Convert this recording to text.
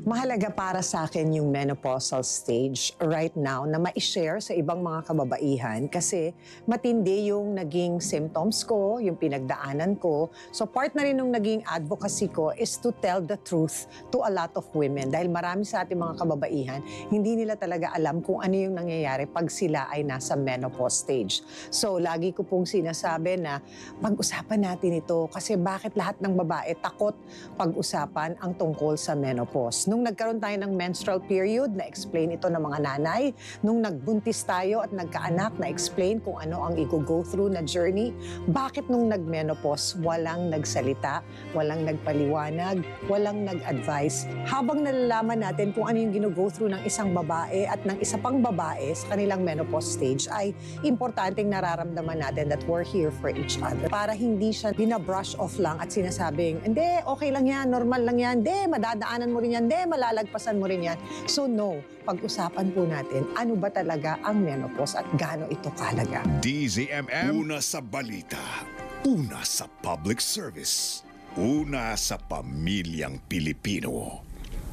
Mahalaga para sa akin yung menopausal stage right now na ma-share sa ibang mga kababaihan kasi matindi yung naging symptoms ko, yung pinagdaanan ko. So part na rin nung naging advocacy ko is to tell the truth to a lot of women dahil marami sa ating mga kababaihan, hindi nila talaga alam kung ano yung nangyayari pag sila ay nasa menopause stage. So lagi ko pong sinasabi na pag-usapan natin ito kasi bakit lahat ng babae takot pag-usapan ang tungkol sa menopause. Nung nagkaroon tayo ng menstrual period, na-explain ito ng mga nanay. Nung nagbuntis tayo at nagkaanak, na-explain kung ano ang i-go through na journey. Bakit nung nag-menopause, walang nagsalita, walang nagpaliwanag, walang nag-advise. Habang nalalaman natin kung ano yung gino-go through ng isang babae at ng isa pang babae sa kanilang menopause stage, ay importanteng nararamdaman natin that we're here for each other. Para hindi siya binabrush off lang at sinasabing, hindi, okay lang yan, normal lang yan, hindi, madadaanan mo rin yan, hindi, malalagpasan mo rin yan. So no, pag-usapan po natin, ano ba talaga ang menopause at gaano ito kahalaga. DZMM, una sa balita, una sa public service, una sa pamilyang Pilipino.